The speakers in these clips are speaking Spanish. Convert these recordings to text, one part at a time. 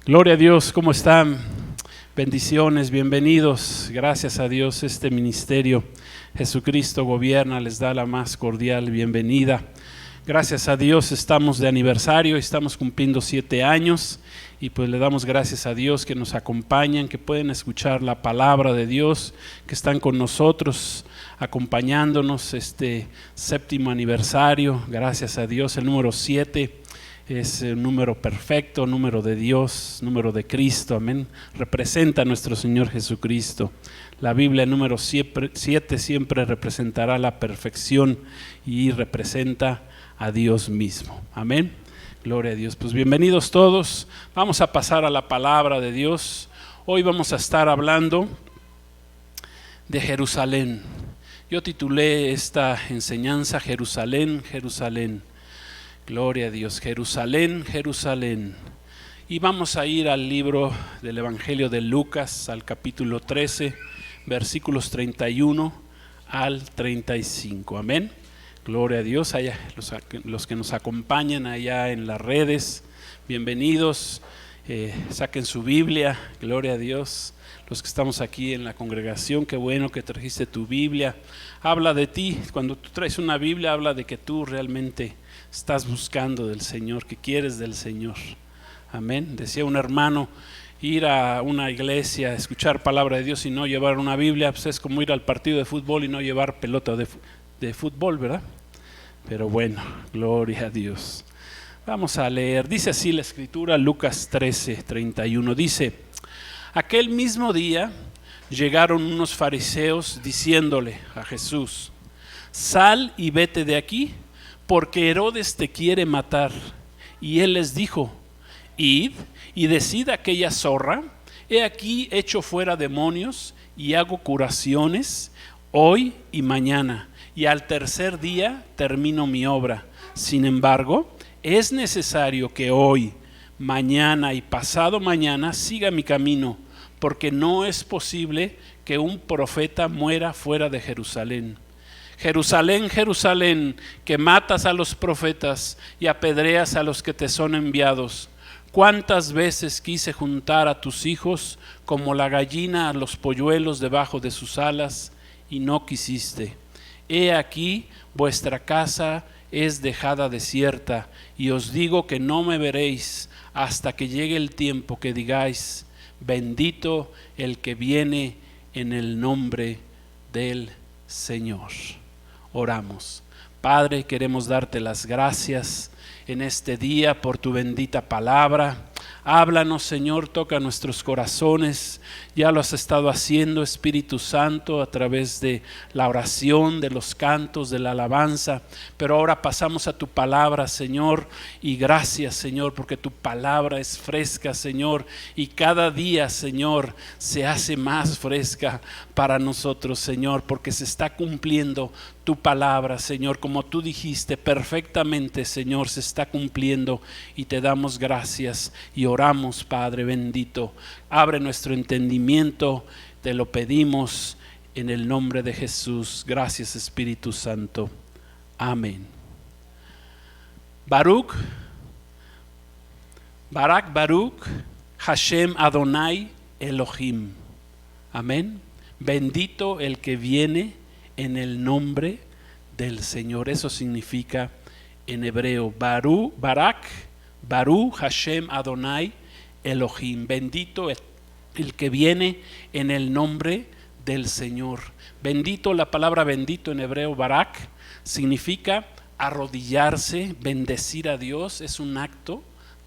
Gloria a Dios, ¿cómo están? Bendiciones, bienvenidos. Gracias a Dios, este ministerio Jesucristo Gobierna les da la más cordial bienvenida. Gracias a Dios estamos de aniversario, estamos cumpliendo 7 años y pues le damos gracias a Dios que nos acompañan, que pueden escuchar la palabra de Dios, que están con nosotros acompañándonos este 7º aniversario. Gracias a Dios, el número 7 es el número perfecto, número de Dios, número de Cristo, amén. Representa a nuestro Señor Jesucristo. La Biblia, el número 7 siempre representará la perfección y representa a Dios mismo, amén. Gloria a Dios. Pues bienvenidos todos. Vamos a pasar a la palabra de Dios. Hoy vamos a estar hablando de Jerusalén. Yo titulé esta enseñanza Jerusalén, Jerusalén. Gloria a Dios, Jerusalén, Jerusalén. Y vamos a ir al libro del Evangelio de Lucas, al capítulo 13, versículos 31 al 35. Amén. Gloria a Dios. Allá, los que nos acompañan allá en las redes, bienvenidos. Saquen su Biblia, gloria a Dios. Los que estamos aquí en la congregación, qué bueno que trajiste tu Biblia. Habla de ti. Cuando tú traes una Biblia, habla de que tú realmente estás buscando del Señor, que quieres del Señor. Amén. Decía un hermano, ir a una iglesia, escuchar palabra de Dios y no llevar una Biblia, pues es como ir al partido de fútbol y no llevar pelota de fútbol, ¿verdad? Pero bueno, gloria a Dios. Vamos a leer, dice así la escritura, Lucas 13, 31, dice: aquel mismo día llegaron unos fariseos diciéndole a Jesús: sal y vete de aquí, porque Herodes te quiere matar. Y él les dijo: id y decid a aquella zorra: he aquí echo fuera demonios y hago curaciones hoy y mañana, y al tercer día termino mi obra. Sin embargo, es necesario que hoy, mañana y pasado mañana siga mi camino, porque no es posible que un profeta muera fuera de Jerusalén. Jerusalén, Jerusalén, que matas a los profetas y apedreas a los que te son enviados. ¿Cuántas veces quise juntar a tus hijos como la gallina a los polluelos debajo de sus alas, y no quisiste? He aquí, vuestra casa es dejada desierta, y os digo que no me veréis hasta que llegue el tiempo que digáis: bendito el que viene en el nombre del Señor. Oramos. Padre, queremos darte las gracias en este día por tu bendita palabra. Háblanos, Señor, toca nuestros corazones. Ya lo has estado haciendo, Espíritu Santo, a través de la oración, de los cantos, de la alabanza. Pero ahora pasamos a tu palabra, Señor, y gracias, Señor, porque tu palabra es fresca, Señor, y cada día, Señor, se hace más fresca para nosotros, Señor, porque se está cumpliendo tu palabra, Señor, como tú dijiste perfectamente, Señor, se está cumpliendo, y te damos gracias y oramos, Padre bendito. Abre nuestro entendimiento, te lo pedimos en el nombre de Jesús. Gracias, Espíritu Santo. Amén. Baruch, Hashem Adonai Elohim. Amén. Bendito el que viene en el nombre del Señor. Eso significa en hebreo Baruch Hashem Adonai Elohim. Bendito el que viene en el nombre del Señor. Bendito, la palabra bendito en hebreo Barak significa arrodillarse, bendecir a Dios. Es un acto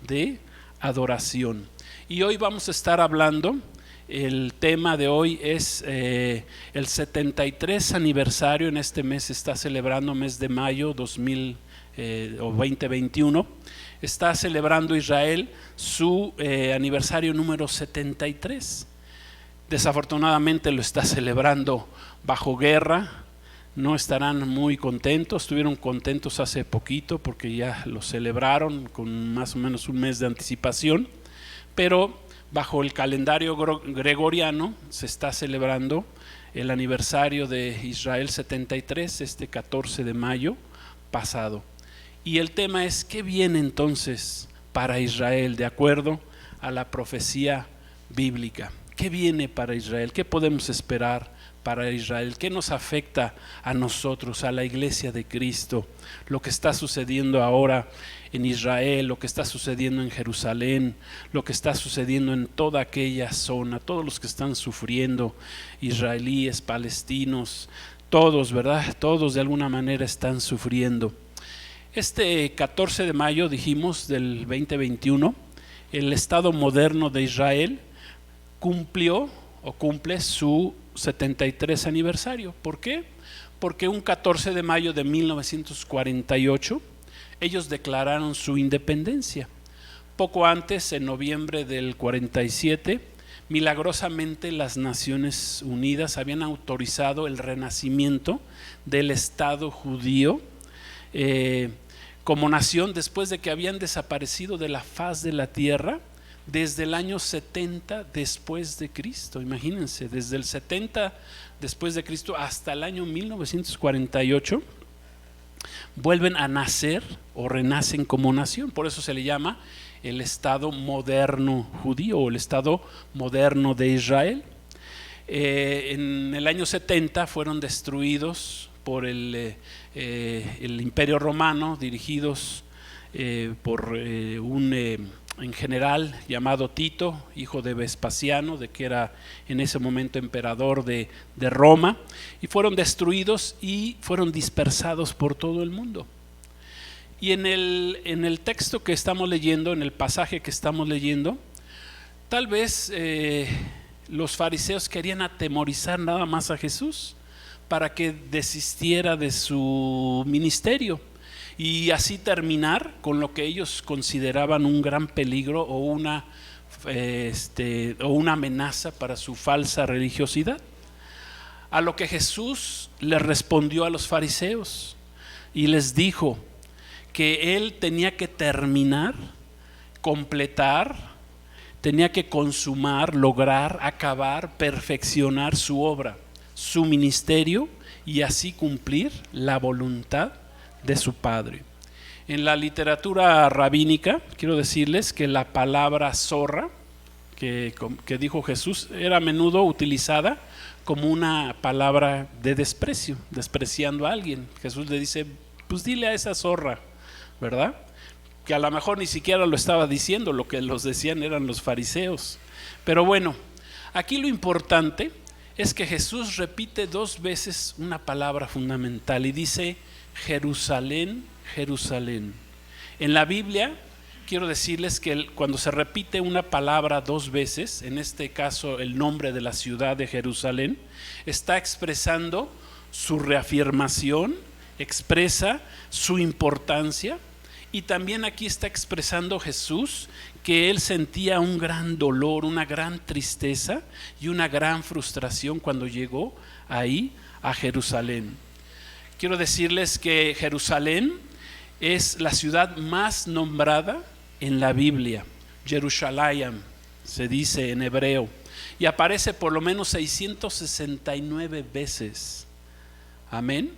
de adoración. Y hoy vamos a estar hablando. El tema de hoy es el 73 aniversario. En este mes se está celebrando, mes de mayo 2021. Está celebrando Israel su aniversario número 73. Desafortunadamente lo está celebrando bajo guerra. No estarán muy contentos. Estuvieron contentos hace poquito porque ya lo celebraron con más o menos un mes de anticipación. Pero bajo el calendario gregoriano se está celebrando el aniversario de Israel 73, este 14 de mayo pasado. Y el tema es: ¿qué viene entonces para Israel de acuerdo a la profecía bíblica. ¿Qué viene para Israel? ¿Qué podemos esperar para Israel? ¿Qué nos afecta a nosotros, a la iglesia de Cristo? Lo que está sucediendo ahora en Israel, lo que está sucediendo en Jerusalén, lo que está sucediendo en toda aquella zona, todos los que están sufriendo, israelíes, palestinos, todos, ¿verdad? Todos de alguna manera están sufriendo. Este 14 de mayo, dijimos, del 2021, el Estado moderno de Israel cumple su 73 aniversario. ¿Por qué? Porque un 14 de mayo de 1948 ellos declararon su independencia. Poco antes, en noviembre del 47, milagrosamente las Naciones Unidas habían autorizado el renacimiento del Estado judío como nación, después de que habían desaparecido de la faz de la tierra desde el año 70 después de Cristo. Imagínense, desde el 70 después de Cristo hasta el año 1948 vuelven a nacer o renacen como nación. Por eso se le llama el Estado moderno judío o el Estado moderno de Israel. En el año 70 fueron destruidos por el Imperio Romano, dirigidos por un en general llamado Tito, hijo de Vespasiano, de que era en ese momento emperador de Roma, y fueron destruidos y fueron dispersados por todo el mundo. Y en el texto que estamos leyendo, en el pasaje que estamos leyendo, tal vez los fariseos querían atemorizar nada más a Jesús para que desistiera de su ministerio y así terminar con lo que ellos consideraban un gran peligro o una amenaza para su falsa religiosidad. A lo que Jesús les respondió a los fariseos y les dijo que él tenía que terminar, completar, tenía que consumar, lograr, acabar, perfeccionar su obra, su ministerio, y así cumplir la voluntad de su Padre. En la literatura rabínica, quiero decirles que la palabra zorra, que dijo Jesús, era a menudo utilizada como una palabra de desprecio, despreciando a alguien. Jesús le dice, pues dile a esa zorra, ¿verdad? Que a lo mejor ni siquiera lo estaba diciendo, lo que los decían eran los fariseos. Pero bueno, aquí lo importante es que Jesús repite 2 veces una palabra fundamental y dice, Jerusalén, Jerusalén. En la Biblia, quiero decirles que cuando se repite una palabra 2 veces, en este caso el nombre de la ciudad de Jerusalén, está expresando su reafirmación, expresa su importancia, y también aquí está expresando Jesús que él sentía un gran dolor, una gran tristeza y una gran frustración cuando llegó ahí a Jerusalén. Quiero decirles que Jerusalén es la ciudad más nombrada en la Biblia. Jerusalén se dice en hebreo y aparece por lo menos 669 veces. Amén.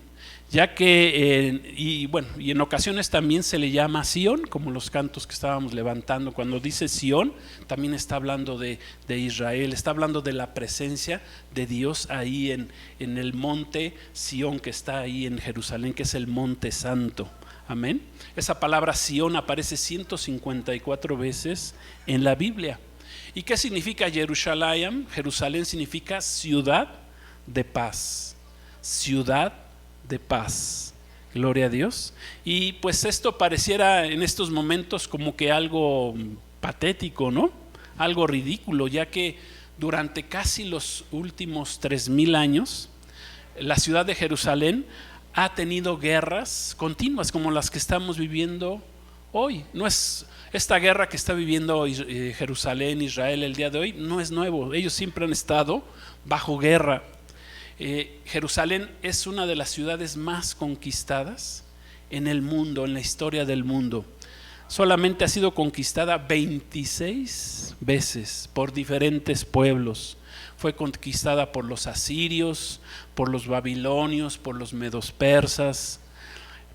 Ya que, y en ocasiones también se le llama Sión, como los cantos que estábamos levantando. Cuando dice Sión, también está hablando de Israel, está hablando de la presencia de Dios ahí en el monte Sión, que está ahí en Jerusalén, que es el monte santo. Amén. Esa palabra Sión aparece 154 veces en la Biblia. ¿Y qué significa Jerusalén? Jerusalén significa ciudad de paz, ciudad de paz. Gloria a Dios. Y pues esto pareciera en estos momentos como que algo patético, ¿no? Algo ridículo, ya que durante casi los últimos 3000 años la ciudad de Jerusalén ha tenido guerras continuas como las que estamos viviendo hoy. No es esta guerra que está viviendo Jerusalén, Israel el día de hoy, no es nuevo. Ellos siempre han estado bajo guerra. Jerusalén es una de las ciudades más conquistadas en el mundo, en la historia del mundo. Solamente ha sido conquistada 26 veces por diferentes pueblos. Fue conquistada por los asirios, por los babilonios, por los medos persas,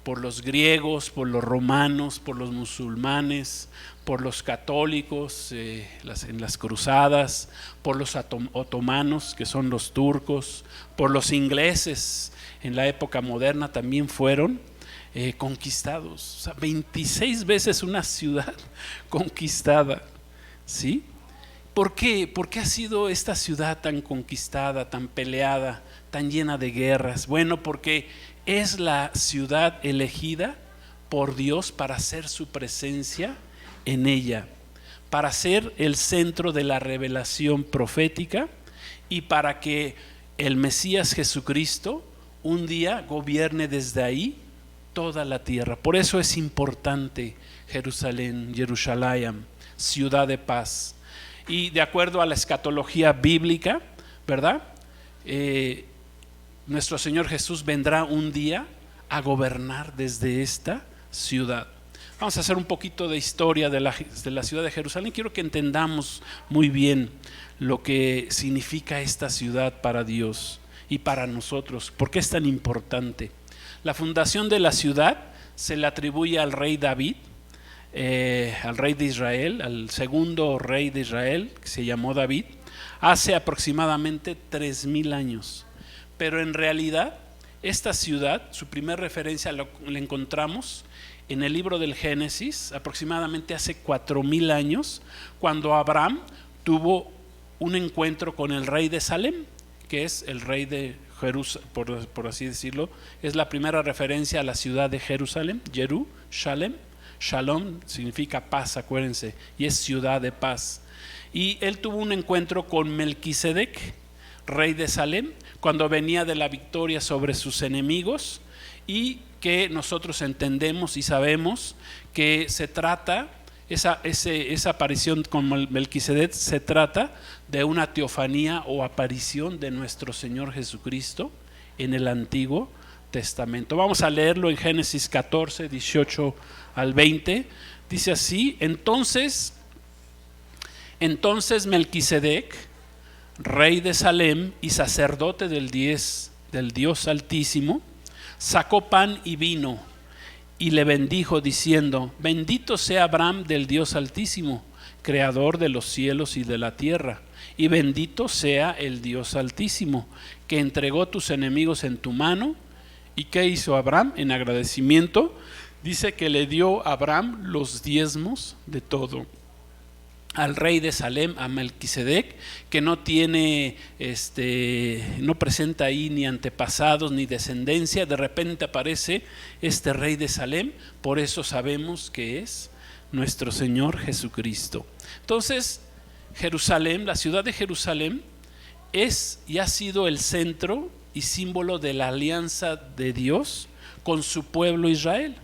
por los griegos, por los romanos, por los musulmanes, por los católicos en las cruzadas, por los otomanos, que son los turcos, por los ingleses en la época moderna también fueron conquistados. O sea, 26 veces una ciudad conquistada, ¿sí? ¿Por qué? ¿Por qué ha sido esta ciudad tan conquistada, tan peleada, tan llena de guerras? Bueno, porque es la ciudad elegida por Dios para hacer su presencia en ella, para ser el centro de la revelación profética y para que el Mesías Jesucristo un día gobierne desde ahí toda la tierra. Por eso es importante Jerusalén, Jerusalén, ciudad de paz. Y de acuerdo a la escatología bíblica, ¿verdad? Nuestro Señor Jesús vendrá un día a gobernar desde esta ciudad. Vamos a hacer un poquito de historia de la ciudad de Jerusalén. Quiero que entendamos muy bien lo que significa esta ciudad para Dios y para nosotros. ¿Por qué es tan importante? La fundación de la ciudad se le atribuye al rey David, al rey de Israel, al segundo rey de Israel, que se llamó David, hace aproximadamente 3000 años. Pero en realidad, esta ciudad, su primera referencia la encontramos en el libro del Génesis, aproximadamente hace 4000 años, cuando Abraham tuvo un encuentro con el rey de Salem, que es el rey de Jerusalén, por así decirlo. Es la primera referencia a la ciudad de Jerusalén, Jerusalén. Shalom significa paz, acuérdense, y es ciudad de paz. Y él tuvo un encuentro con Melquisedec, rey de Salem, cuando venía de la victoria sobre sus enemigos, y que nosotros entendemos y sabemos que se trata, esa aparición con Melquisedec se trata de una teofanía o aparición de nuestro Señor Jesucristo en el Antiguo Testamento. Vamos a leerlo en Génesis 14, 18 al 20. Dice así: entonces Melquisedec, rey de Salem y sacerdote del Dios Altísimo, sacó pan y vino y le bendijo diciendo: bendito sea Abraham del Dios Altísimo, creador de los cielos y de la tierra, y bendito sea el Dios Altísimo, que entregó tus enemigos en tu mano. ¿Y qué hizo Abraham en agradecimiento? Dice que le dio a Abraham los diezmos de todo. Al rey de Salem, a Melquisedec, que no tiene, no presenta ahí ni antepasados ni descendencia, de repente aparece este rey de Salem, por eso sabemos que es nuestro Señor Jesucristo. Entonces, Jerusalén, la ciudad de Jerusalén, es y ha sido el centro y símbolo de la alianza de Dios con su pueblo Israel,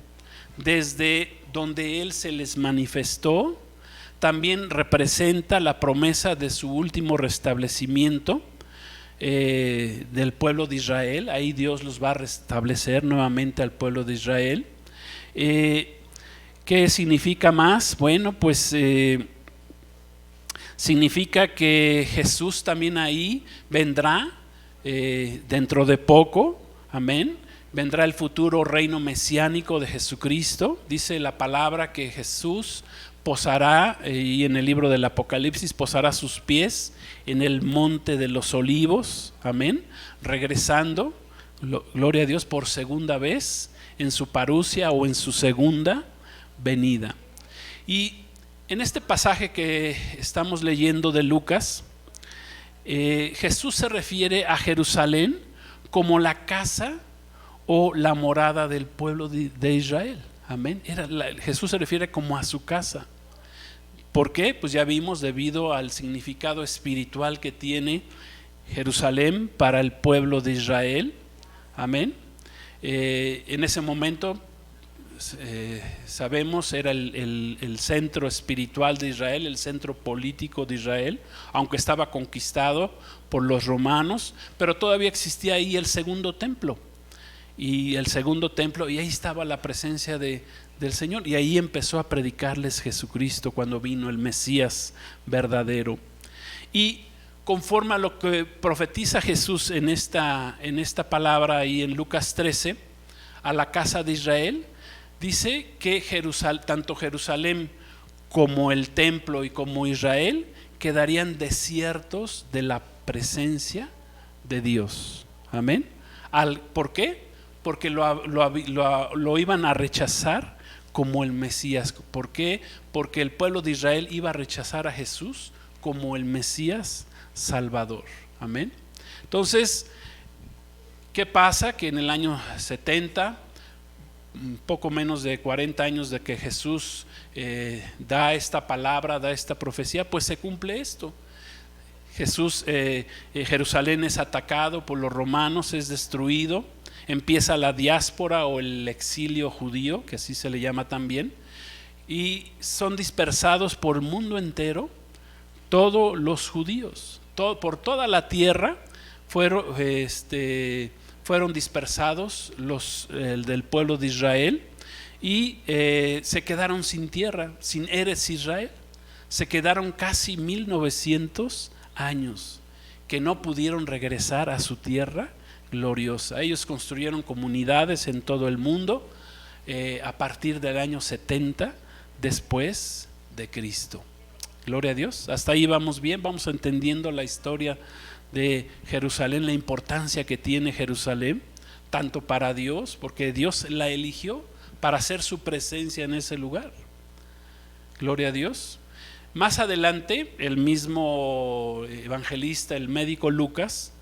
desde donde Él se les manifestó. También representa la promesa de su último restablecimiento del pueblo de Israel. Ahí Dios los va a restablecer nuevamente al pueblo de Israel. ¿Qué significa más? Bueno, pues significa que Jesús también ahí vendrá dentro de poco. Amén. Vendrá el futuro reino mesiánico de Jesucristo. Dice la palabra que Jesús posará, y en el libro del Apocalipsis, posará sus pies en el monte de los olivos, amén, regresando, gloria a Dios, por segunda vez en su parusia o en su segunda venida. Y en este pasaje que estamos leyendo de Lucas, Jesús se refiere a Jerusalén como la casa o la morada del pueblo de Israel. Amén. Jesús se refiere como a su casa. ¿Por qué? Pues ya vimos, debido al significado espiritual que tiene Jerusalén para el pueblo de Israel. Amén. En ese momento, sabemos, era el centro espiritual de Israel, el centro político de Israel, aunque estaba conquistado por los romanos, pero todavía existía ahí el segundo templo. Y ahí estaba la presencia del Señor, y ahí empezó a predicarles Jesucristo cuando vino el Mesías verdadero. Y conforme a lo que profetiza Jesús en esta palabra ahí en Lucas 13, a la casa de Israel, dice que tanto Jerusalén como el templo y como Israel, quedarían desiertos de la presencia de Dios. Amén. ¿Por qué? Porque lo iban a rechazar como el Mesías. ¿Por qué? Porque el pueblo de Israel iba a rechazar a Jesús como el Mesías Salvador. Amén. Entonces, ¿qué pasa? Que en el año 70, poco menos de 40 años de que Jesús da esta palabra, da esta profecía, pues se cumple esto. Jerusalén es atacado por los romanos, es destruido, empieza la diáspora o el exilio judío, que así se le llama también, y son dispersados por el mundo entero todos los judíos, por toda la tierra fueron dispersados los del pueblo de Israel y se quedaron sin tierra, sin Eretz Israel. Se quedaron casi 1900 años que no pudieron regresar a su tierra gloriosa. Ellos construyeron comunidades en todo el mundo a partir del año 70 después de Cristo. Gloria a Dios. Hasta ahí vamos bien, vamos entendiendo la historia de Jerusalén, la importancia que tiene Jerusalén, tanto para Dios, porque Dios la eligió para hacer su presencia en ese lugar. Gloria a Dios. Más adelante, el mismo evangelista, el médico Lucas,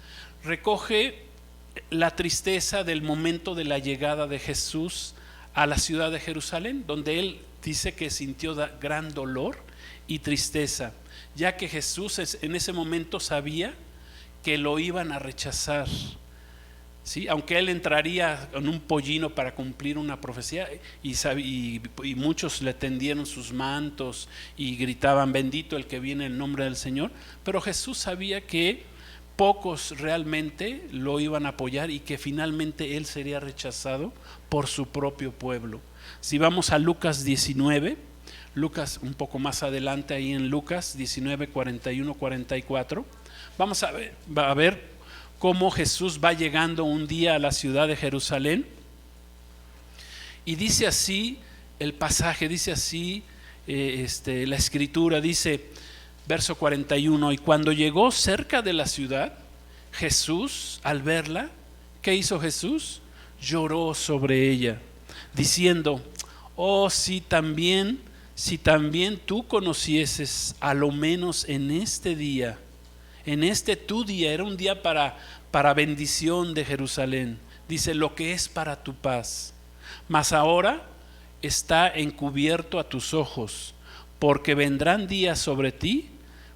recoge la tristeza del momento de la llegada de Jesús a la ciudad de Jerusalén, donde él dice que sintió gran dolor y tristeza, ya que Jesús en ese momento sabía que lo iban a rechazar, ¿sí? Aunque él entraría en un pollino para cumplir una profecía y muchos le tendieron sus mantos y gritaban bendito el que viene en nombre del Señor, pero Jesús sabía que pocos realmente lo iban a apoyar y que finalmente él sería rechazado por su propio pueblo. Si vamos a Lucas 19, Lucas un poco más adelante, ahí en Lucas 19, 41, 44, vamos a ver cómo Jesús va llegando un día a la ciudad de Jerusalén. Y dice así el pasaje, dice así la escritura, dice verso 41, y cuando llegó cerca de la ciudad, Jesús, al verla, ¿qué hizo Jesús? Lloró sobre ella, diciendo, oh, si también tú conocieses, a lo menos en este día, en este tu día, era un día para bendición de Jerusalén, dice, lo que es para tu paz, mas ahora está encubierto a tus ojos, porque vendrán días sobre ti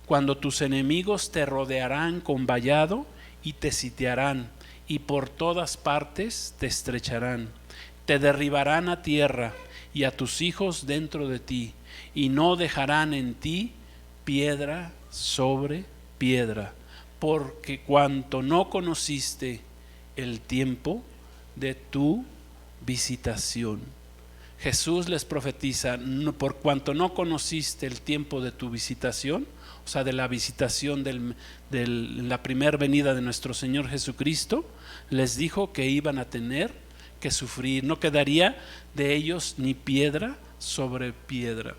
cuando tus enemigos te rodearán con vallado y te sitiarán, y por todas partes te estrecharán, te derribarán a tierra y a tus hijos dentro de ti, y no dejarán en ti piedra sobre piedra, porque cuanto no conociste el tiempo de tu visitación. Jesús les profetiza, por cuanto no conociste el tiempo de tu visitación, o sea, de la visitación de la primera venida de nuestro Señor Jesucristo, les dijo que iban a tener que sufrir, no quedaría de ellos ni piedra sobre piedra.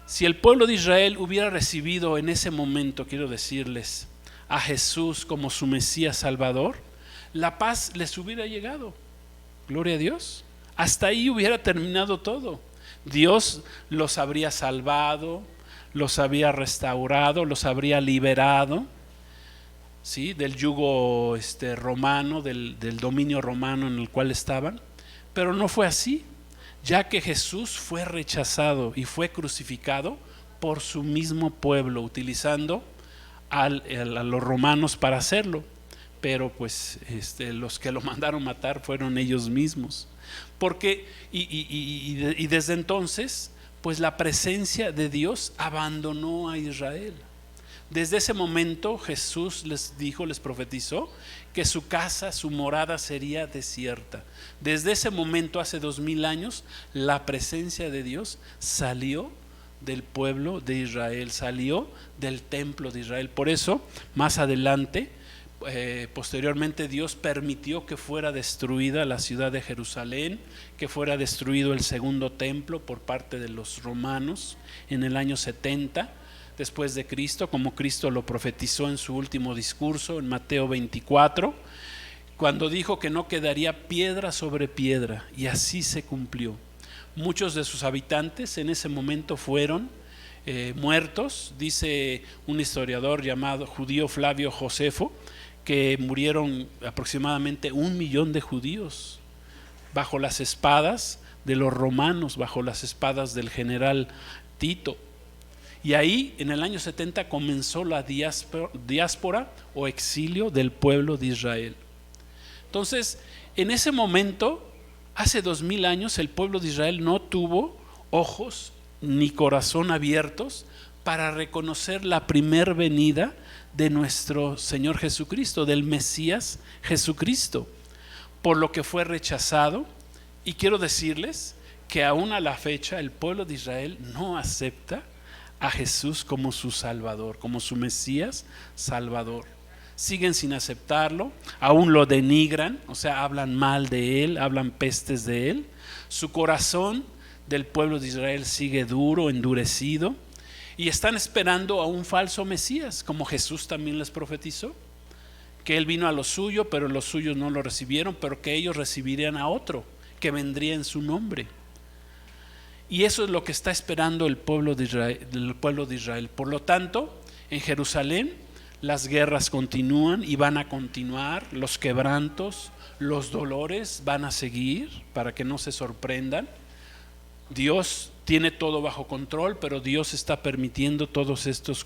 Si el pueblo de Israel hubiera recibido en ese momento, quiero decirles, a Jesús como su Mesías Salvador, la paz les hubiera llegado. Gloria a Dios. Hasta ahí hubiera terminado todo. Dios los habría salvado, los habría restaurado, los habría liberado, ¿sí?, del yugo romano, del dominio romano en el cual estaban. Pero no fue así, ya que Jesús fue rechazado y fue crucificado por su mismo pueblo, utilizando a los romanos para hacerlo. Pero pues los que lo mandaron matar fueron ellos mismos. Porque y desde entonces, pues la presencia de Dios abandonó a Israel. Desde ese momento Jesús les profetizó que su casa, su morada sería desierta. Desde ese momento, hace 2000 años, la presencia de Dios salió del pueblo de Israel, salió del templo de Israel. Por eso, más adelante, Posteriormente Dios permitió que fuera destruida la ciudad de Jerusalén, que fuera destruido el segundo templo por parte de los romanos en el año 70 después de Cristo, como Cristo lo profetizó en su último discurso en Mateo 24, cuando dijo que no quedaría piedra sobre piedra, y así se cumplió. Muchos de sus habitantes en ese momento fueron muertos. Dice un historiador llamado judío Flavio Josefo que murieron aproximadamente 1 millón de judíos bajo las espadas de los romanos, bajo las espadas del general Tito. Y ahí en el año 70 comenzó la diáspora o exilio del pueblo de Israel. Entonces, en ese momento, hace 2000 años, el pueblo de Israel no tuvo ojos ni corazón abiertos para reconocer la primer venida de nuestro Señor Jesucristo, del Mesías Jesucristo, por lo que fue rechazado. Y quiero decirles que aún a la fecha el pueblo de Israel no acepta a Jesús como su Salvador, como su Mesías Salvador. Siguen sin aceptarlo, aún lo denigran, o sea, hablan mal de él, hablan pestes de él. Su corazón del pueblo de Israel sigue duro, endurecido, y están esperando a un falso Mesías, como Jesús también les profetizó, que él vino a lo suyo, pero los suyos no lo recibieron, pero que ellos recibirían a otro, que vendría en su nombre. Y eso es lo que está esperando el pueblo de Israel. Por lo tanto, en Jerusalén las guerras continúan y van a continuar, los quebrantos, los dolores van a seguir, para que no se sorprendan. Dios tiene todo bajo control, pero Dios está permitiendo todos estos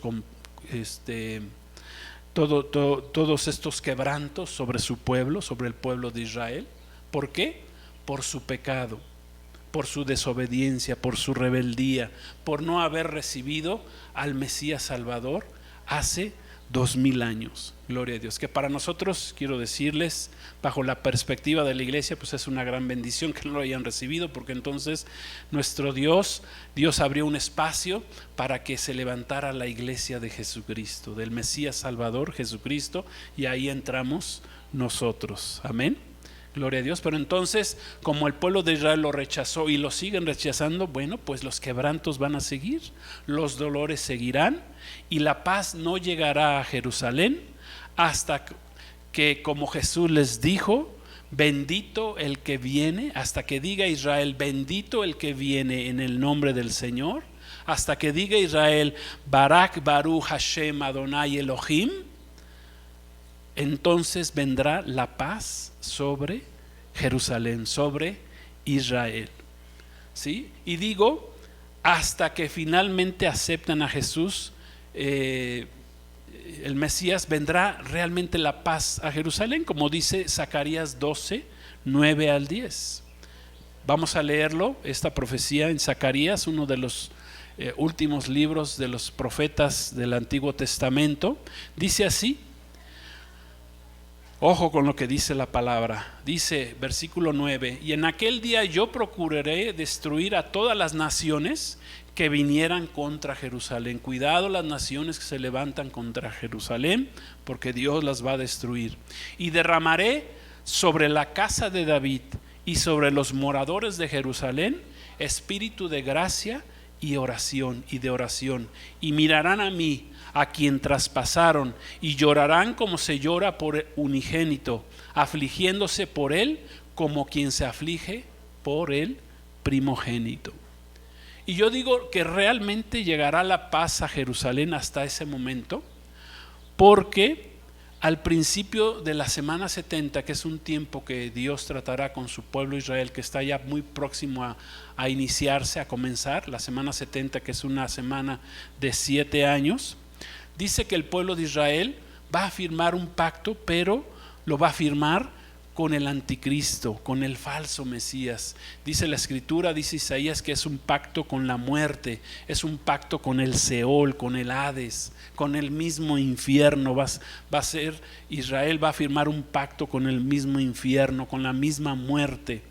todos estos quebrantos sobre su pueblo, sobre el pueblo de Israel. ¿Por qué? Por su pecado, por su desobediencia, por su rebeldía, por no haber recibido al Mesías Salvador hace 2000 años. Gloria a Dios. Que para nosotros, quiero decirles, bajo la perspectiva de la iglesia, pues es una gran bendición que no lo hayan recibido, porque entonces nuestro Dios abrió un espacio para que se levantara la iglesia de Jesucristo, del Mesías Salvador Jesucristo, y ahí entramos nosotros. Amén. Gloria a Dios. Pero entonces, como el pueblo de Israel lo rechazó y lo siguen rechazando, bueno, pues los quebrantos van a seguir, los dolores seguirán, y la paz no llegará a Jerusalén hasta que, como Jesús les dijo, bendito el que viene, hasta que diga Israel, bendito el que viene en el nombre del Señor, hasta que diga Israel, Barak Baruch Hashem Adonai Elohim, entonces vendrá la paz sobre Jerusalén, sobre Israel. ¿Sí? Y digo, hasta que finalmente aceptan a Jesús, el Mesías, vendrá realmente la paz a Jerusalén, como dice Zacarías 12, 9 al 10. Vamos a leerlo, esta profecía en Zacarías, uno de los últimos libros de los profetas del Antiguo Testamento. Dice así. Ojo con lo que dice la palabra. Dice, versículo 9: y en aquel día yo procuraré destruir a todas las naciones que vinieran contra Jerusalén. Cuidado las naciones que se levantan contra Jerusalén, porque Dios las va a destruir. Y derramaré sobre la casa de David y sobre los moradores de Jerusalén espíritu de gracia y oración, y mirarán a mí, a quien traspasaron, y llorarán como se llora por unigénito, afligiéndose por él como quien se aflige por el primogénito. Y yo digo que realmente llegará la paz a Jerusalén hasta ese momento, porque al principio de la semana 70, que es un tiempo que Dios tratará con su pueblo Israel, que está ya muy próximo a iniciarse, a comenzar, la semana 70, que es una semana de 7 años, dice que el pueblo de Israel va a firmar un pacto, pero lo va a firmar con el anticristo, con el falso Mesías. Dice la escritura, dice Isaías, que es un pacto con la muerte, es un pacto con el Seol, con el Hades, con el mismo infierno. Va a ser, Israel va a firmar un pacto con el mismo infierno, con la misma muerte,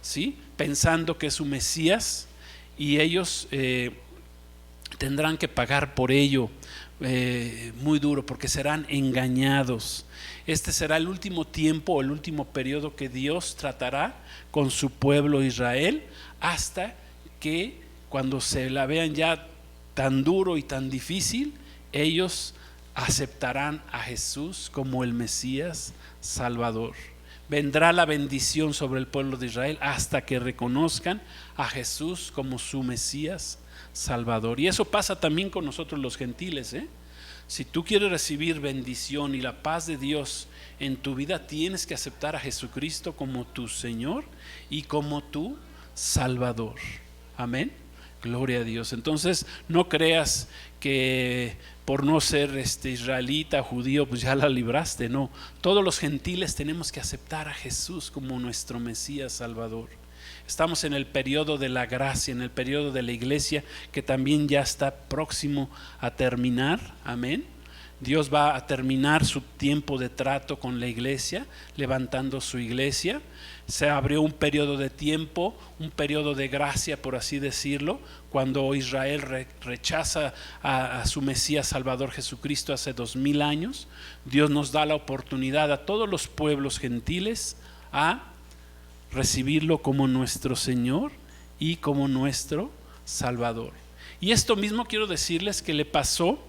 ¿sí? Pensando que es su Mesías, y ellos tendrán que pagar por ello muy duro, porque serán engañados. Este será el último tiempo, el último periodo que Dios tratará con su pueblo Israel, hasta que cuando se la vean ya tan duro y tan difícil, ellos aceptarán a Jesús como el Mesías Salvador. Vendrá la bendición sobre el pueblo de Israel hasta que reconozcan a Jesús como su Mesías Salvador. Y eso pasa también con nosotros los gentiles, Si tú quieres recibir bendición y la paz de Dios en tu vida, tienes que aceptar a Jesucristo como tu Señor y como tu Salvador. Amén. Gloria a Dios. Entonces no creas que por no ser israelita, judío, pues ya la libraste. No, todos los gentiles tenemos que aceptar a Jesús como nuestro Mesías Salvador. Estamos en el periodo de la gracia, en el periodo de la iglesia, que también ya está próximo a terminar. Amén. Dios va a terminar su tiempo de trato con la iglesia, levantando su iglesia. Se abrió un periodo de tiempo, un periodo de gracia, por así decirlo, cuando Israel rechaza a su Mesías Salvador Jesucristo hace 2000 años. Dios nos da la oportunidad a todos los pueblos gentiles a recibirlo como nuestro Señor y como nuestro Salvador. Y esto mismo quiero decirles que le pasó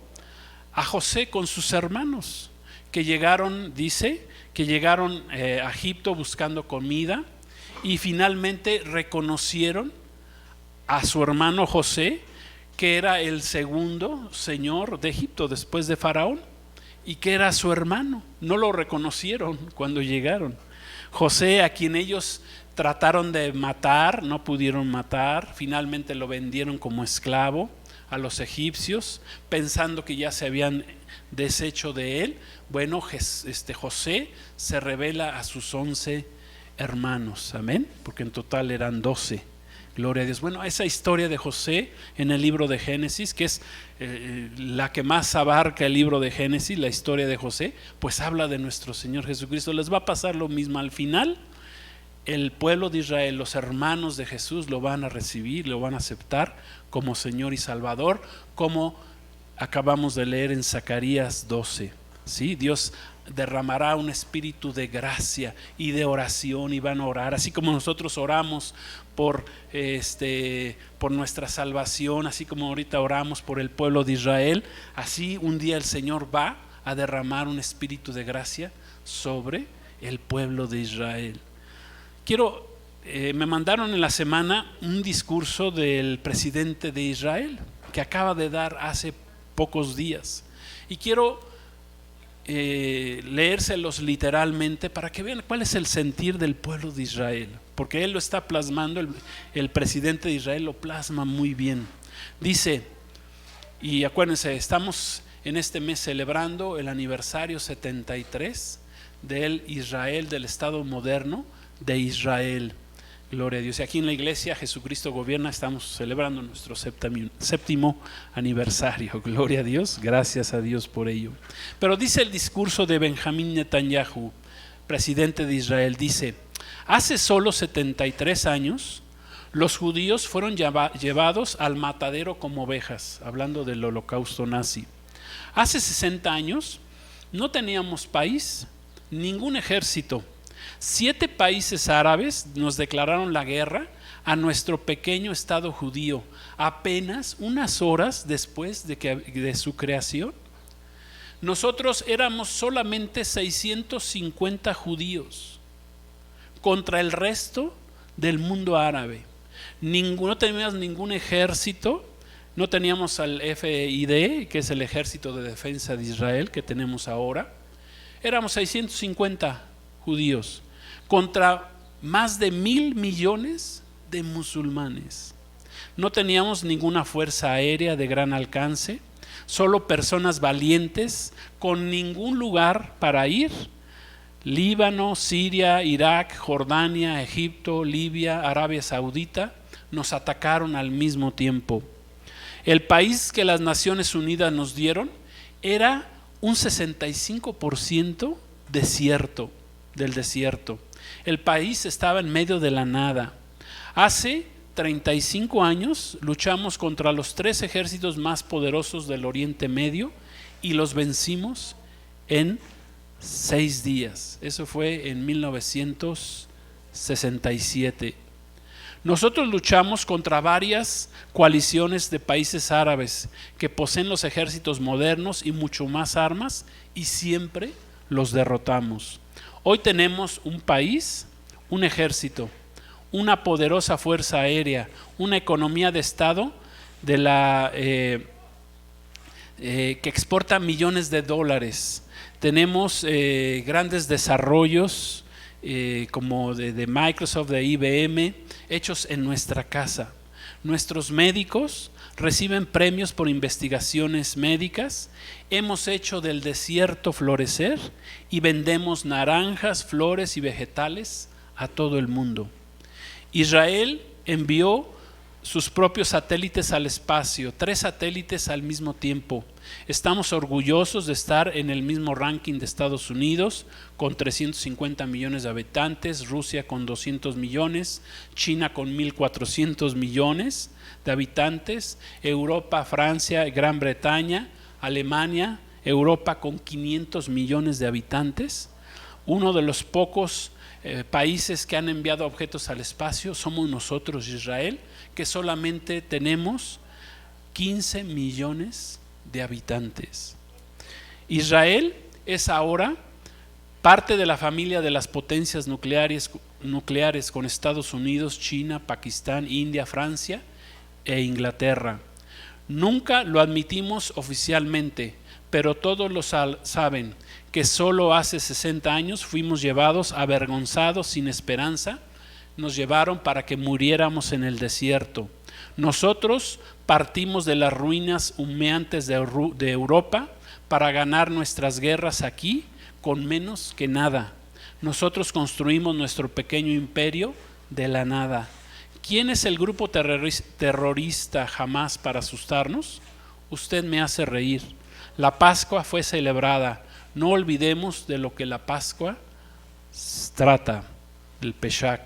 a José con sus hermanos, que llegaron, dice, que llegaron a Egipto buscando comida, y finalmente reconocieron a su hermano José, que era el segundo señor de Egipto después de Faraón, y que era su hermano. No lo reconocieron cuando llegaron. José, a quien ellos trataron de matar, no pudieron matar, finalmente lo vendieron como esclavo a los egipcios, pensando que ya se habían deshecho de él. Bueno, José se revela a sus 11 hermanos, amén, porque en total eran 12. Gloria a Dios. Bueno, esa historia de José en el libro de Génesis, que es la que más abarca el libro de Génesis, la historia de José, pues habla de nuestro Señor Jesucristo. Les va a pasar lo mismo al final. El pueblo de Israel, los hermanos de Jesús, lo van a recibir, lo van a aceptar como Señor y Salvador, como acabamos de leer en Zacarías 12. ¿Sí? Dios derramará un espíritu de gracia y de oración, y van a orar, así como nosotros oramos por nuestra salvación, así como ahorita oramos por el pueblo de Israel. Así un día el Señor va a derramar un espíritu de gracia sobre el pueblo de Israel. Me mandaron en la semana un discurso del presidente de Israel que acaba de dar hace pocos días, y quiero leérselos literalmente para que vean cuál es el sentir del pueblo de Israel, porque él lo está plasmando, el presidente de Israel lo plasma muy bien. Dice, y acuérdense, estamos en este mes celebrando el aniversario 73 del Israel, del Estado moderno de Israel. Gloria a Dios. Y aquí en la iglesia Jesucristo Gobierna estamos celebrando nuestro séptimo aniversario. Gloria a Dios, gracias a Dios por ello. Pero dice el discurso de Benjamín Netanyahu, presidente de Israel, dice: hace solo 73 años los judíos fueron llevados al matadero como ovejas, hablando del holocausto nazi. Hace 60 años no teníamos país, ningún ejército. 7 países árabes nos declararon la guerra a nuestro pequeño estado judío apenas unas horas después de su creación. Nosotros éramos solamente 650 judíos contra el resto del mundo árabe. No teníamos ningún ejército, no teníamos al FID, que es el Ejército de Defensa de Israel que tenemos ahora. Éramos 650 judíos contra más de 1,000 millones de musulmanes. No teníamos ninguna fuerza aérea de gran alcance, solo personas valientes con ningún lugar para ir. Líbano, Siria, Irak, Jordania, Egipto, Libia, Arabia Saudita nos atacaron al mismo tiempo. El país que las Naciones Unidas nos dieron era un 65% desierto, del desierto. El país estaba en medio de la nada. Hace 35 años luchamos contra los 3 ejércitos más poderosos del Oriente Medio y los vencimos en 6 días. Eso fue en 1967. Nosotros luchamos contra varias coaliciones de países árabes que poseen los ejércitos modernos y mucho más armas, y siempre los derrotamos. Hoy tenemos un país, un ejército, una poderosa fuerza aérea, una economía de Estado que exporta millones de dólares. Tenemos grandes desarrollos como de Microsoft, de IBM, hechos en nuestra casa. Nuestros médicos reciben premios por investigaciones médicas. Hemos hecho del desierto florecer y vendemos naranjas, flores y vegetales a todo el mundo. Israel envió sus propios satélites al espacio, 3 satélites al mismo tiempo. Estamos orgullosos de estar en el mismo ranking de Estados Unidos, con 350 millones de habitantes, Rusia con 200 millones, China con 1.400 millones de habitantes, Europa, Francia, Gran Bretaña, Alemania, Europa con 500 millones de habitantes. Uno de los pocos países que han enviado objetos al espacio somos nosotros, Israel, que solamente tenemos 15 millones de habitantes. Israel es ahora parte de la familia de las potencias nucleares con Estados Unidos, China, Pakistán, India, Francia e Inglaterra. Nunca lo admitimos oficialmente, pero todos lo saben, que solo hace 60 años fuimos llevados avergonzados, sin esperanza. Nos llevaron para que muriéramos en el desierto. Nosotros partimos de las ruinas humeantes de Europa para ganar nuestras guerras aquí con menos que nada. Nosotros construimos nuestro pequeño imperio de la nada. ¿Quién es el grupo terrorista Hamás para asustarnos? Usted me hace reír. La Pascua fue celebrada. No olvidemos de lo que la Pascua trata, del Pesach.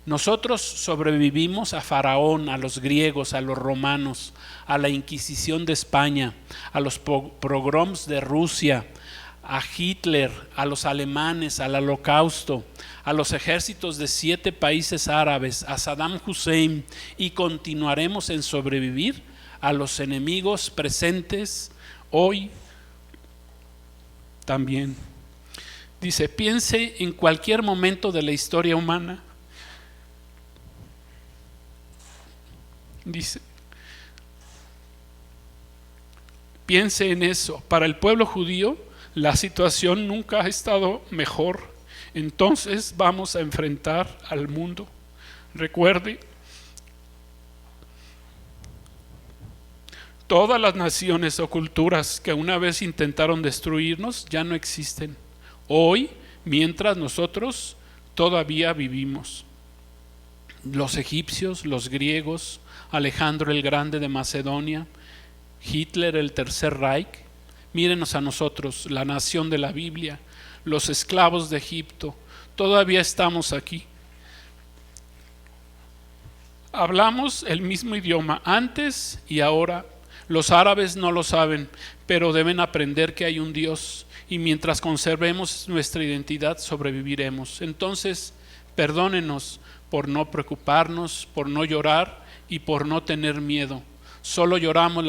Nosotros sobrevivimos a Faraón, a los griegos, a los romanos, a la Inquisición de España, a los pogroms de Rusia, a Hitler, a los alemanes, al Holocausto, a los ejércitos de 7 países árabes, a Saddam Hussein, y continuaremos en sobrevivir a los enemigos presentes hoy también. Dice, piense en cualquier momento de la historia humana. Dice, piense en eso. Para el pueblo judío, la situación nunca ha estado mejor. Entonces vamos a enfrentar al mundo. Recuerde, todas las naciones o culturas que una vez intentaron destruirnos ya no existen hoy, mientras nosotros todavía vivimos. Los egipcios, los griegos, Alejandro el Grande de Macedonia, Hitler, el Tercer Reich. Mírenos a nosotros, la nación de la Biblia, los esclavos de Egipto. Todavía estamos aquí. Hablamos el mismo idioma antes y ahora. Los árabes no lo saben, pero deben aprender que hay un Dios, y mientras conservemos nuestra identidad sobreviviremos. Entonces, perdónenos por no preocuparnos, por no llorar y por no tener miedo. Solo lloramos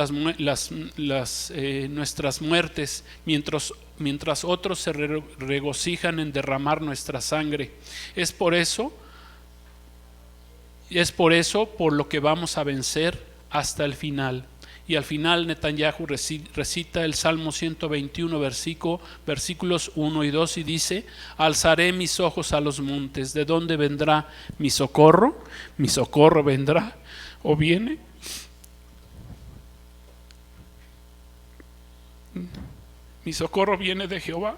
nuestras muertes mientras otros se regocijan en derramar nuestra sangre. Es por eso por lo que vamos a vencer hasta el final. Y al final Netanyahu recita el Salmo 121, versículos 1 y 2, y dice: alzaré mis ojos a los montes. ¿De dónde vendrá mi socorro? Mi socorro vendrá o viene. Mi socorro viene de Jehová,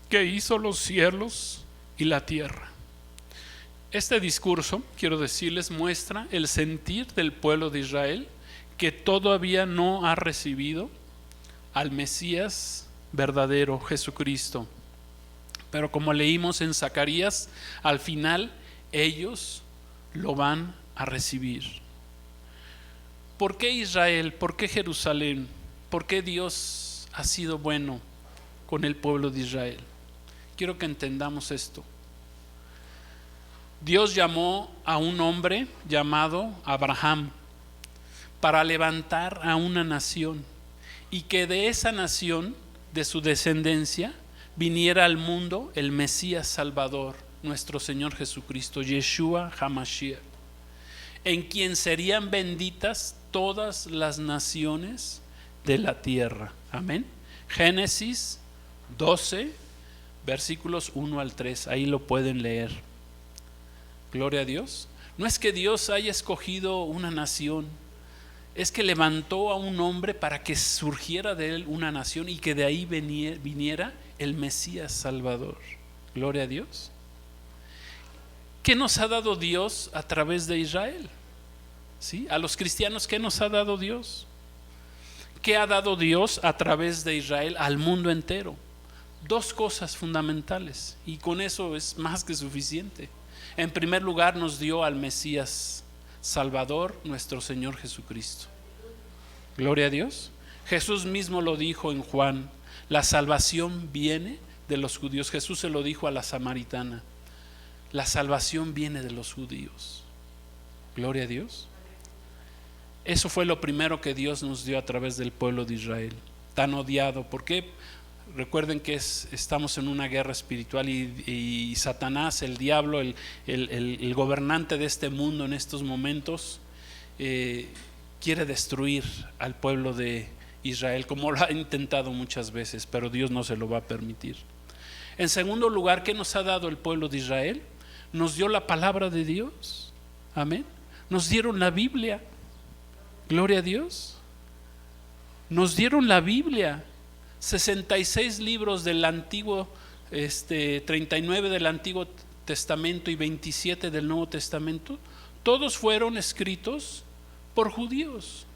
que hizo los cielos y la tierra. Este discurso, quiero decirles, muestra el sentir del pueblo de Israel, que todavía no ha recibido al Mesías verdadero, Jesucristo. Pero como leímos en Zacarías, al final ellos lo van a recibir. ¿Por qué Israel? ¿Por qué Jerusalén? ¿Por qué Dios ha sido bueno con el pueblo de Israel? Quiero que entendamos esto. Dios llamó a un hombre llamado Abraham para levantar a una nación y que de esa nación, de su descendencia, viniera al mundo el Mesías Salvador, nuestro Señor Jesucristo, Yeshua HaMashiach, en quien serían benditas todas las naciones de la tierra. Amén. Génesis 12, versículos 1 al 3, ahí lo pueden leer. Gloria a Dios. No es que Dios haya escogido una nación, es que levantó a un hombre para que surgiera de él una nación y que de ahí viniera el Mesías Salvador. Gloria a Dios. ¿Qué nos ha dado Dios a través de Israel? ¿Sí? A los cristianos, ¿qué nos ha dado Dios? ¿Qué ha dado Dios a través de Israel al mundo entero? Dos cosas fundamentales, y con eso es más que suficiente. En primer lugar, nos dio al Mesías Salvador, nuestro Señor Jesucristo. Gloria a Dios. Jesús mismo lo dijo en Juan: la salvación viene de los judíos. Jesús se lo dijo a la samaritana: la salvación viene de los judíos. Gloria a Dios. Eso fue lo primero que Dios nos dio a través del pueblo de Israel, tan odiado. ¿Por qué? Recuerden que estamos en una guerra espiritual y Satanás, el diablo, el gobernante de este mundo en estos momentos, quiere destruir al pueblo de Israel, como lo ha intentado muchas veces, pero Dios no se lo va a permitir. En segundo lugar, ¿qué nos ha dado el pueblo de Israel? Nos dio la palabra de Dios. Amén. Nos dieron la Biblia. Gloria a Dios. Nos dieron la Biblia. 66 libros del Antiguo, 39 del Antiguo Testamento y 27 del Nuevo Testamento. Todos fueron escritos por judíos.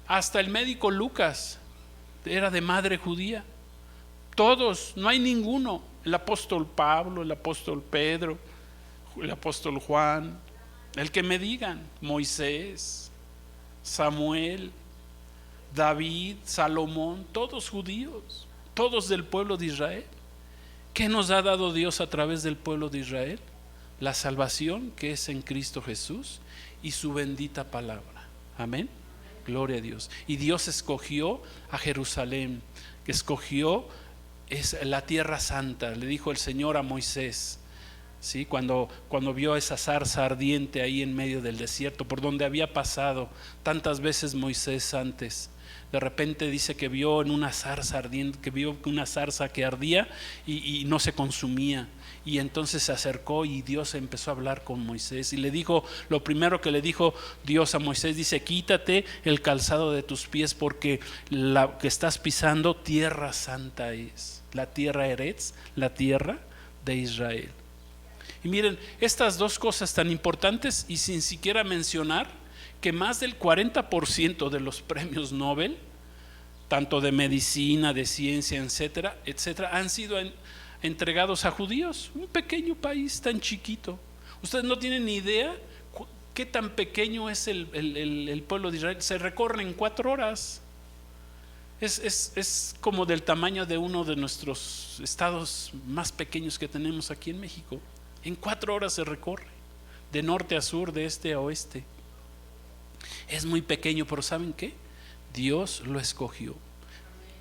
Hasta el médico Lucas era de madre judía. Todos, no hay ninguno. El apóstol Pablo, el apóstol Pedro, el apóstol Juan, el que me digan, Moisés, Samuel, David, Salomón, todos judíos, todos del pueblo de Israel. ¿Qué nos ha dado Dios a través del pueblo de Israel? La salvación que es en Cristo Jesús y su bendita palabra. Amén. Gloria a Dios. Y Dios escogió a Jerusalén, que escogió es la tierra santa. Le dijo el Señor a Moisés, ¿sí? Cuando vio esa zarza ardiente ahí en medio del desierto, por donde había pasado tantas veces Moisés antes. De repente dice que vio en una zarza ardiente, que vio una zarza que ardía y no se consumía. Y entonces se acercó y Dios empezó a hablar con Moisés y le dijo, lo primero que le dijo Dios a Moisés, dice: quítate el calzado de tus pies, porque la que estás pisando tierra santa es, la tierra Eretz, la tierra de Israel. Y miren, estas dos cosas tan importantes, y sin siquiera mencionar que más del 40% de los premios Nobel, tanto de medicina, de ciencia, etcétera, etcétera, han sido entregados a judíos. Un pequeño país tan chiquito. Ustedes no tienen ni idea qué tan pequeño es el pueblo de Israel. Se recorre en 4 horas. Es como del tamaño de uno de nuestros estados más pequeños que tenemos aquí en México. En 4 horas se recorre, de norte a sur, de este a oeste. Es muy pequeño, pero ¿saben qué? Dios lo escogió.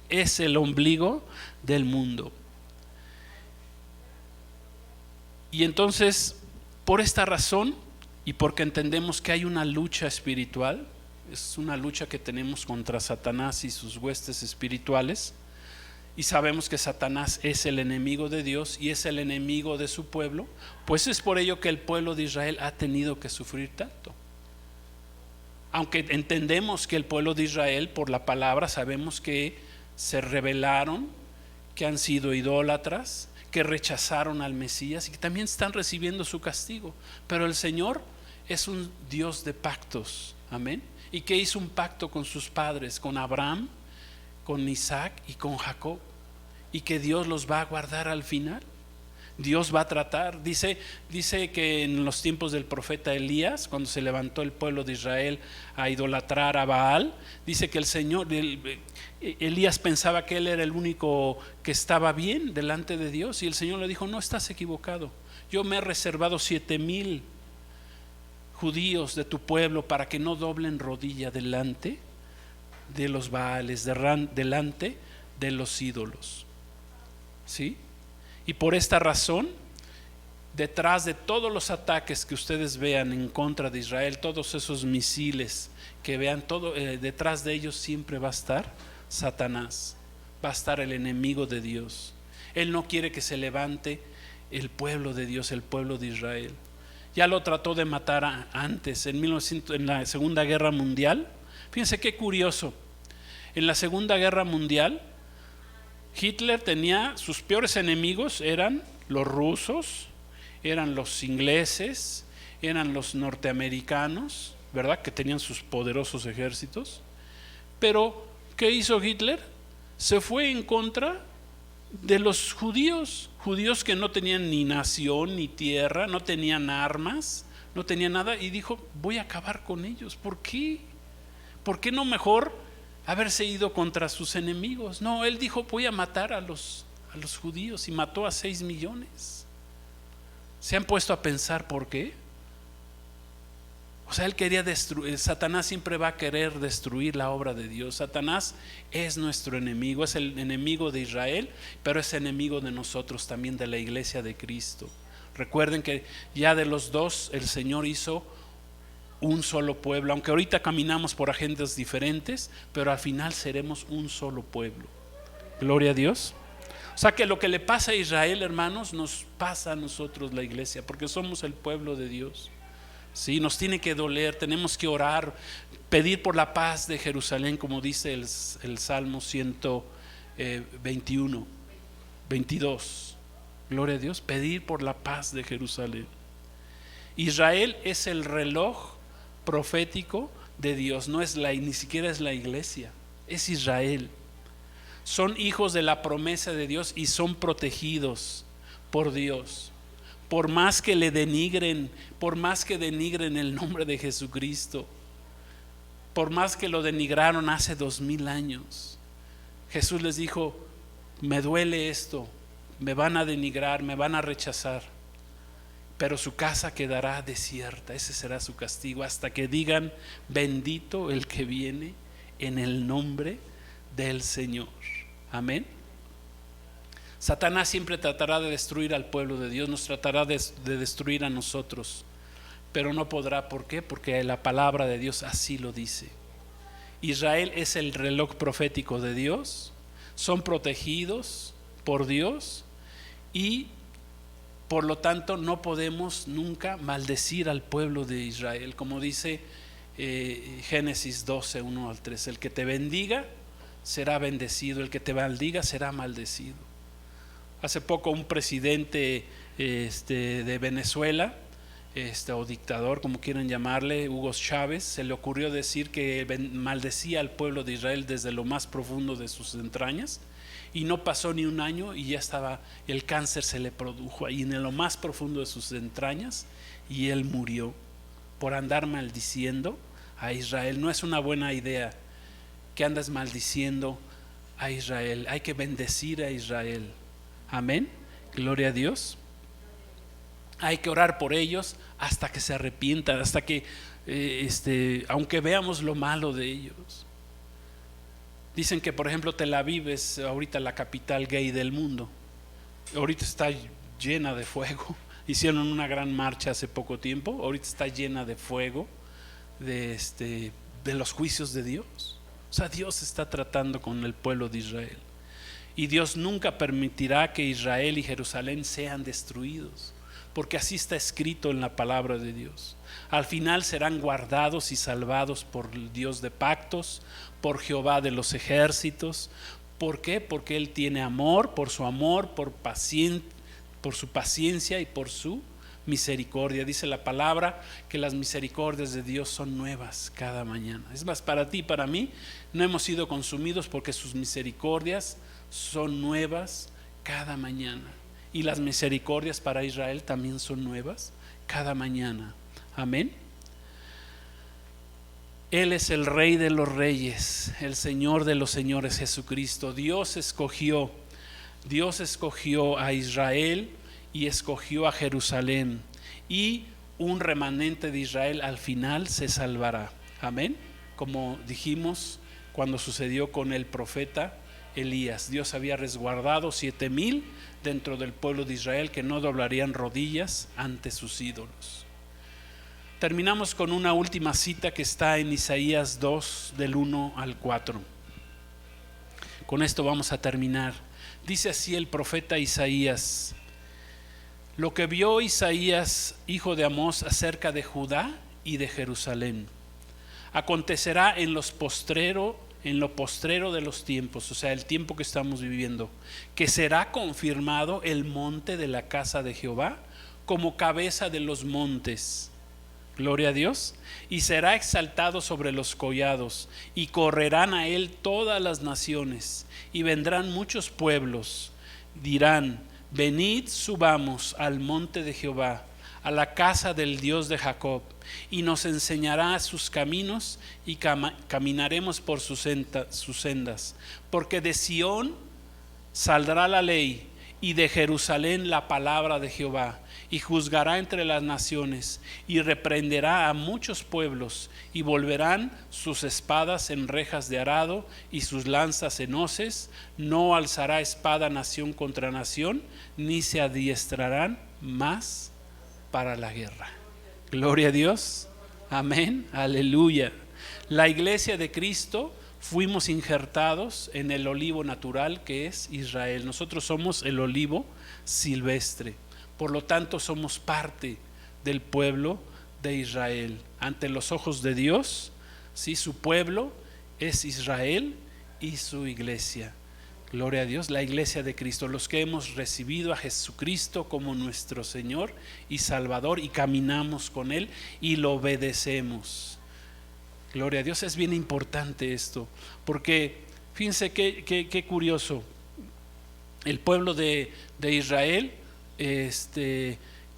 Es el ombligo del mundo. Y entonces, por esta razón, y porque entendemos que hay una lucha espiritual, es una lucha que tenemos contra Satanás y sus huestes espirituales, y sabemos que Satanás es el enemigo de Dios y es el enemigo de su pueblo, pues es por ello que el pueblo de Israel ha tenido que sufrir tanto. Aunque entendemos que el pueblo de Israel, por la palabra, sabemos que se rebelaron, que han sido idólatras, que rechazaron al Mesías y que también están recibiendo su castigo. Pero el Señor es un Dios de pactos, amén. Y que hizo un pacto con sus padres, con Abraham, con Isaac y con Jacob. y que Dios los va a guardar al final. Dios va a tratar. Dice que en los tiempos del profeta Elías, cuando se levantó el pueblo de Israel a idolatrar a Baal, dice que el Señor, Elías pensaba que él era el único que estaba bien delante de Dios, y el Señor le dijo: no, estás equivocado. Yo me he reservado 7,000 judíos de tu pueblo para que no doblen rodilla delante de los Baales, delante de los ídolos. ¿Sí? Y por esta razón, detrás de todos los ataques que ustedes vean en contra de Israel, todos esos misiles que vean, detrás de ellos siempre va a estar Satanás, va a estar el enemigo de Dios. Él no quiere que se levante el pueblo de Dios, el pueblo de Israel. Ya lo trató de matar antes, en la Segunda Guerra Mundial. Fíjense qué curioso. En la Segunda Guerra Mundial, Hitler tenía sus peores enemigos, eran los rusos, eran los ingleses, eran los norteamericanos, ¿verdad? Que tenían sus poderosos ejércitos. Pero, ¿qué hizo Hitler? Se fue en contra de los judíos que no tenían ni nación ni tierra, no tenían armas, no tenían nada, y dijo: voy a acabar con ellos. ¿Por qué? ¿Por qué no mejor haberse ido contra sus enemigos? No, él dijo: voy a matar a los judíos, y mató a 6 millones. ¿Se han puesto a pensar por qué? O sea, él quería destruir. Satanás siempre va a querer destruir la obra de Dios. Satanás es nuestro enemigo, es el enemigo de Israel, pero es enemigo de nosotros también, de la iglesia de Cristo. Recuerden que ya de los dos el Señor hizo un solo pueblo, aunque ahorita caminamos por agendas diferentes, pero al final seremos un solo pueblo. Gloria a Dios. O sea que lo que le pasa a Israel, hermanos, nos pasa a nosotros, la iglesia, porque somos el pueblo de Dios. Sí, nos tiene que doler, tenemos que orar, pedir por la paz de Jerusalén, como dice el Salmo 121, 22. Gloria a Dios, pedir por la paz de Jerusalén. Israel es el reloj profético de Dios, no es ni siquiera es la iglesia, es Israel. Son hijos de la promesa de Dios y son protegidos por Dios. Por más que le denigren, por más que denigren el nombre de Jesucristo, por más que lo denigraron hace 2000 años, Jesús les dijo: me duele esto, me van a denigrar, me van a rechazar, pero su casa quedará desierta. Ese será su castigo, hasta que digan: bendito el que viene en el nombre del Señor. Amén. Satanás siempre tratará de destruir al pueblo de Dios, nos tratará de destruir a nosotros, pero no podrá. ¿Por qué? Porque la palabra de Dios así lo dice. Israel es el reloj profético de Dios, son protegidos por Dios, y por lo tanto no podemos nunca maldecir al pueblo de Israel, como dice Génesis 12, 1 al 3. El que te bendiga será bendecido, el que te maldiga será maldecido. Hace poco un presidente de Venezuela, o dictador, como quieran llamarle, Hugo Chávez, se le ocurrió decir que maldecía al pueblo de Israel desde lo más profundo de sus entrañas, y no pasó ni un año y ya estaba, el cáncer se le produjo ahí en lo más profundo de sus entrañas, y él murió por andar maldiciendo a Israel. No es una buena idea que andes maldiciendo a Israel, hay que bendecir a Israel. Amén, gloria a Dios. Hay que orar por ellos hasta que se arrepientan, hasta que aunque veamos lo malo de ellos. Dicen que, por ejemplo, Tel Aviv es ahorita la capital gay del mundo. Ahorita está llena de fuego. Hicieron una gran marcha hace poco tiempo. Ahorita está llena de fuego de los juicios de Dios. O sea, Dios está tratando con el pueblo de Israel. Y Dios nunca permitirá que Israel y Jerusalén sean destruidos, porque así está escrito en la palabra de Dios. Al final serán guardados y salvados por el Dios de pactos, por Jehová de los ejércitos. ¿Por qué? Porque Él tiene amor, por su paciencia y por su misericordia. Dice la palabra que las misericordias de Dios son nuevas cada mañana. Es más, para ti y para mí no hemos sido consumidos porque sus misericordias son nuevas cada mañana. Y las misericordias para Israel también son nuevas cada mañana. Amén. Él es el Rey de los reyes, el Señor de los señores, Jesucristo. Dios escogió a Israel y escogió a Jerusalén, y un remanente de Israel al final se salvará. Amén. Como dijimos cuando sucedió con el profeta Elías, Dios había resguardado 7,000 dentro del pueblo de Israel que no doblarían rodillas ante sus ídolos. Terminamos con una última cita que está en Isaías 2 del 1 al 4. Con esto vamos a terminar. Dice así el profeta Isaías: lo que vio Isaías, hijo de Amós, acerca de Judá y de Jerusalén, acontecerá en lo postrero de los tiempos, o sea, el tiempo que estamos viviendo, que será confirmado el monte de la casa de Jehová como cabeza de los montes. Gloria a Dios. Y será exaltado sobre los collados, y correrán a él todas las naciones, y vendrán muchos pueblos. Dirán: venid, subamos al monte de Jehová, a la casa del Dios de Jacob, y nos enseñará sus caminos, y caminaremos por sus sendas. Porque de Sión saldrá la ley, y de Jerusalén la palabra de Jehová, y juzgará entre las naciones, y reprenderá a muchos pueblos, y volverán sus espadas en rejas de arado, y sus lanzas en hoces. No alzará espada nación contra nación, ni se adiestrarán más para la guerra. Gloria a Dios. Amén. Aleluya. La iglesia de Cristo fuimos injertados en el olivo natural que es Israel. Nosotros somos el olivo silvestre. Por lo tanto, somos parte del pueblo de Israel. Ante los ojos de Dios, ¿sí? Su pueblo es Israel y su iglesia. Gloria a Dios, la iglesia de Cristo, los que hemos recibido a Jesucristo como nuestro Señor y Salvador, y caminamos con Él y lo obedecemos. Gloria a Dios. Es bien importante esto, porque fíjense qué curioso. El pueblo de Israel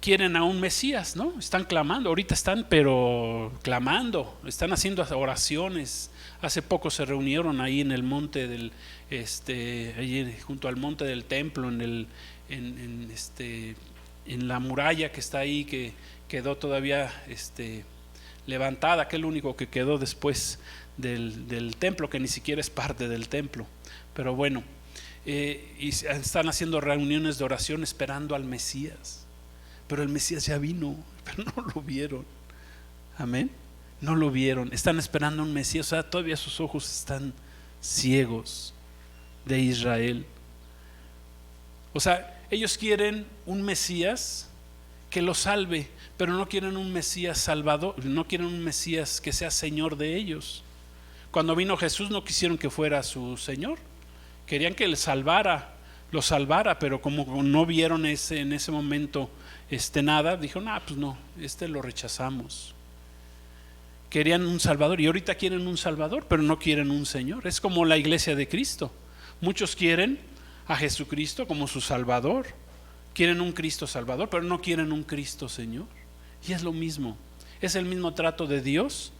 quieren a un Mesías, ¿no? Están clamando, ahorita están clamando, están haciendo oraciones. Hace poco se reunieron ahí en el monte allí junto al monte del templo, en la muralla que está ahí, que quedó todavía levantada, que es lo único que quedó después del templo, que ni siquiera es parte del templo. Pero bueno, y están haciendo reuniones de oración esperando al Mesías, pero el Mesías ya vino, pero no lo vieron. Amén. No lo vieron, están esperando a un Mesías. O sea, todavía sus ojos están ciegos de Israel. O sea, ellos quieren un Mesías que los salve, pero no quieren un Mesías salvador, no quieren un Mesías que sea Señor de ellos. Cuando vino Jesús no quisieron que fuera su Señor, querían que lo salvara, pero como no vieron en ese momento nada, dijeron: pues no, lo rechazamos. Querían un Salvador, y ahorita quieren un Salvador, pero no quieren un Señor. Es como la iglesia de Cristo. Muchos quieren a Jesucristo como su Salvador, quieren un Cristo Salvador, pero no quieren un Cristo Señor. Y es lo mismo, es el mismo trato de Dios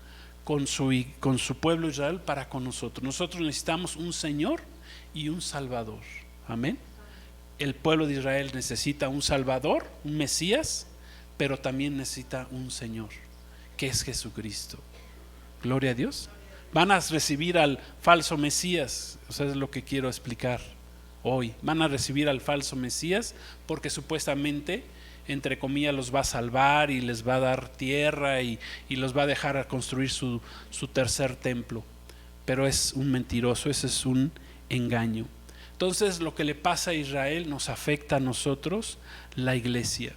con su pueblo Israel para con nosotros. Nosotros necesitamos un Señor y un Salvador. Amén. El pueblo de Israel necesita un Salvador, un Mesías, pero también necesita un Señor, que es Jesucristo. Gloria a Dios. Van a recibir al falso Mesías, o sea, es lo que quiero explicar hoy. Van a recibir al falso Mesías porque supuestamente, entre comillas, los va a salvar y les va a dar tierra y los va a dejar a construir su tercer templo. Pero es un mentiroso, ese es un engaño. Entonces, lo que le pasa a Israel nos afecta a nosotros, la iglesia.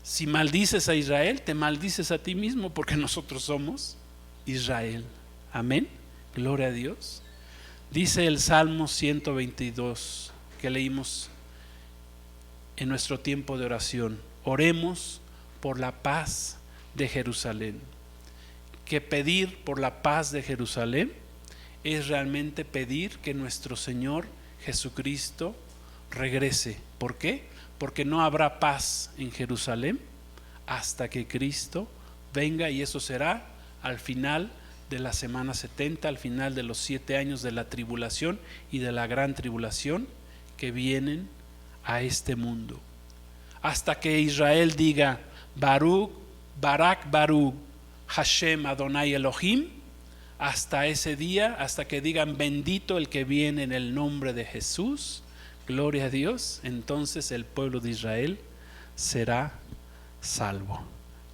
Si maldices a Israel, te maldices a ti mismo, porque nosotros somos Israel. Amén. Gloria a Dios. Dice el Salmo 122 que leímos en nuestro tiempo de oración: oremos por la paz de Jerusalén. Que pedir por la paz de Jerusalén es realmente pedir que nuestro Señor Jesucristo regrese. ¿Por qué? Porque no habrá paz en Jerusalén hasta que Cristo venga, y eso será al final de la semana 70, al final de los 7 años de la tribulación y de la gran tribulación que vienen a este mundo. Hasta que Israel diga Baruch, Barak Baruch, Hashem Adonai Elohim, hasta ese día, hasta que digan bendito el que viene en el nombre de Jesús, gloria a Dios, entonces el pueblo de Israel será salvo.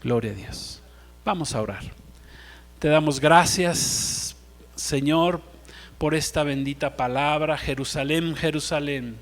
Gloria a Dios. Vamos a orar. Te damos gracias, Señor, por esta bendita palabra. Jerusalén, Jerusalén,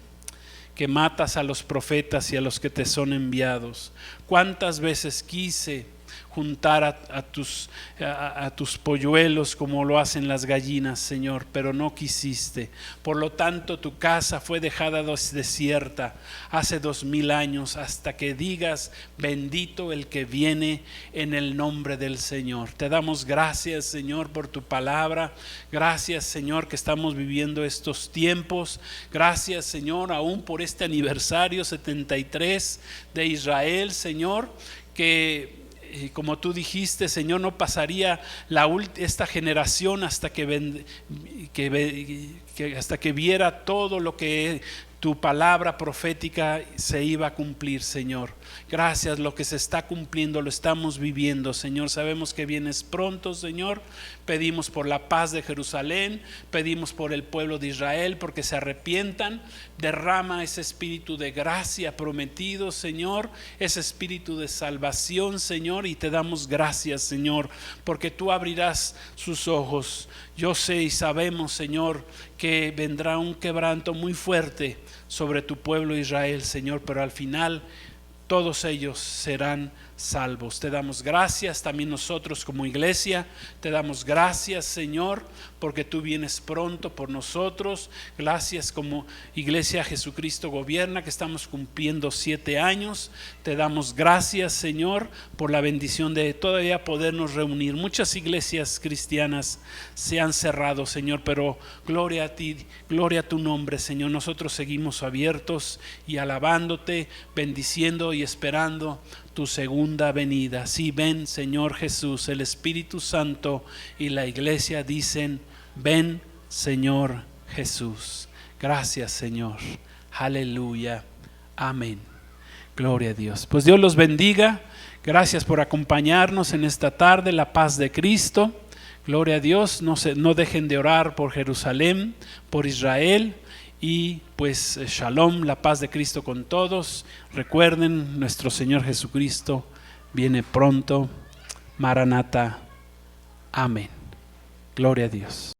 que matas a los profetas y a los que te son enviados. ¿Cuántas veces quise juntar a tus polluelos como lo hacen las gallinas, Señor, pero no quisiste? Por lo tanto, tu casa fue dejada desierta hace 2000 años, hasta que digas bendito el que viene en el nombre del Señor. Te damos gracias, Señor, por tu palabra. Gracias, Señor, que estamos viviendo estos tiempos. Gracias, Señor, aún por este aniversario 73 de Israel, Señor, que como tú dijiste, Señor, no pasaría esta generación hasta que viera todo lo que tu palabra profética se iba a cumplir, Señor. Gracias, lo que se está cumpliendo lo estamos viviendo, Señor. Sabemos que vienes pronto, Señor. Pedimos por la paz de Jerusalén, pedimos por el pueblo de Israel, porque se arrepientan. Derrama ese espíritu de gracia prometido, Señor, ese espíritu de salvación, Señor, y te damos gracias, Señor, porque tú abrirás sus ojos. Yo sé y sabemos, Señor, que vendrá un quebranto muy fuerte sobre tu pueblo Israel, Señor, pero al final todos ellos serán salvos. Te damos gracias también nosotros como iglesia. Te damos gracias, Señor, porque tú vienes pronto por nosotros. Gracias como iglesia Jesucristo Gobierna, que estamos cumpliendo 7 años. Te damos gracias, Señor, por la bendición de todavía podernos reunir. Muchas iglesias cristianas se han cerrado, Señor, pero gloria a ti, gloria a tu nombre, Señor. Nosotros seguimos abiertos y alabándote, bendiciendo y esperando tu segunda venida. Sí, ven, Señor Jesús. El Espíritu Santo y la iglesia dicen: ven, Señor Jesús. Gracias, Señor. Aleluya. Amén. Gloria a Dios. Pues Dios los bendiga. Gracias por acompañarnos en esta tarde. La paz de Cristo. Gloria a Dios. No dejen de orar por Jerusalén, por Israel. Y pues shalom, la paz de Cristo con todos. Recuerden, nuestro Señor Jesucristo viene pronto. Maranata. Amén. Gloria a Dios.